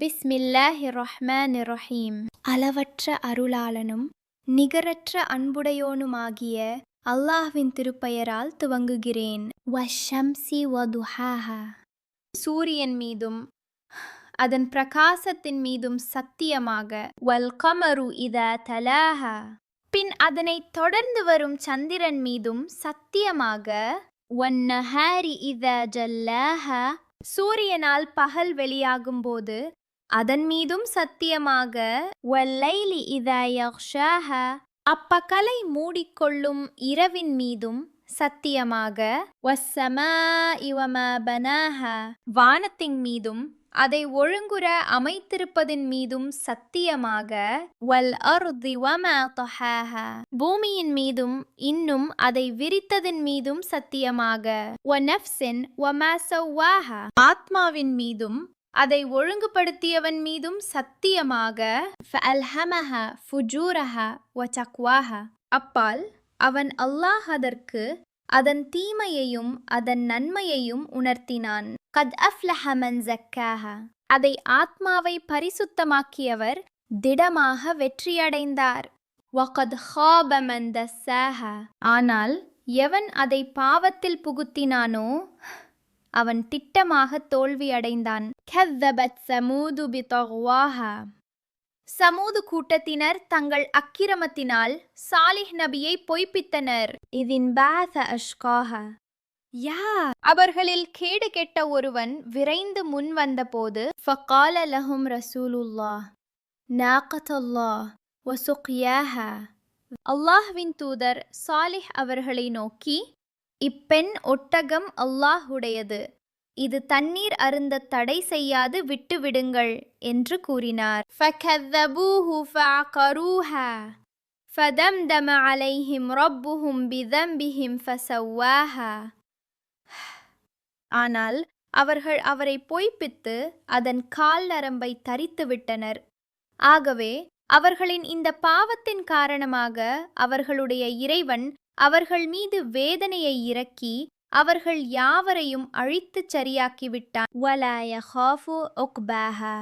பிஸ்மில்லாஹிர்ரஹ்மானிர்ரஹீம். அளவற்ற அருளாளனும் நிகரற்ற அன்புடையோனுமாகிய அல்லாஹ்வின் திருப்பெயரால் துவங்குகிறேன். வஷம்சி வதுஹாஹா. சூரியன் மீதும் அதன் பிரகாசத்தின் மீதும் சத்தியமாக. வல் கமரு இதா தலாஹா. பின் அதனைத் தொடர்ந்து வரும் சந்திரன் மீதும் சத்தியமாக. வன்னஹாரி இதா ஜல்லாஹா. சூரியனால் பகல் வெளியாகும் போது அதன் மீதும் சத்தியமாக. வல்லைலி இதா யக்ஷாஹா. அப்பகலை மூடிக்கொள்ளும் இரவின் மீதும் சத்தியமாக. வஸ்ஸமாஇ வமா பனாஹா. வானத்தின் மீதும் அதை ஒழுங்குற அமைத்திருப்பதின் மீதும் சத்தியமாக. வல் அர்தி வமா தஹாஹா. பூமியின் மீதும் இன்னும் அதை விரித்ததின் மீதும் சத்தியமாக. வநஃப்ஸின் வமா ஸவ்வாஹா. ஆத்மாவின் மீதும் அதை ஒழுங்குபடுத்தியவன் மீதும் சத்தியமாக. ஃபஅல்ஹமஹா ஃபுஜூரஹா வதக்வாஹா. அப்பால் அவன் அல்லாஹ் அதற்கு அதன் தீமையையும் அதன் நன்மையையும் உணர்த்தினான். கத் அஃப்லஹ மன் ஸக்காஹா. அதை ஆத்மாவை பரிசுத்தமாக்கியவர் திடமாக வெற்றியடைந்தார். வகத் ஹாப மன் தஸ்ஸாஹா. ஆனால் எவன் அதை பாவத்தில் புகுத்தினானோ அவன் திட்டமாக தோல்வியடைந்தான். கஸ்ஸபத் ஸமூது பிதக்வாஹா. சமூது கூட்டத்தினர் தங்கள் அக்கிரமத்தினால் சாலிஹ் நபியை பொய்ப்பித்தனர். இதின் பாஸ அஷ்காஹா. அவர்களில் கேடு கெட்ட ஒருவன் விரைந்து முன் வந்தபோது ஃபகால லஹும் ரசூலுல்லாஹ் நாகத்தல்லாஹ் வசுக்யாஹா. அல்லாஹ்வின் தூதர் சாலிஹ் அவர்களை நோக்கி, இப்பெண் ஒட்டகம் அல்லாஹுடையது, இது தண்ணீர் அருந்த தடை செய்யாது விட்டுவிடுங்கள் என்று கூறினார். ஃபகذبوه فعقروها فدمدم عليهم ربهم بذنبهم فسواها. ஆனால் அவர்கள் அவரை பொய்ப்பித்து அதன் கால் நரம்பை தரித்து விட்டனர். ஆகவே அவர்களின் இந்த பாவத்தின் காரணமாக அவர்களுடைய இறைவன் அவர்கள் மீது வேதனையை இறக்கி அவர்கள் யாவரையும் அழித்துச் சரியாக்கிவிட்டான். வலா யகாஃபு உக்பாஹா.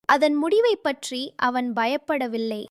அதன் முடிவை பற்றி அவன் பயப்படவில்லை.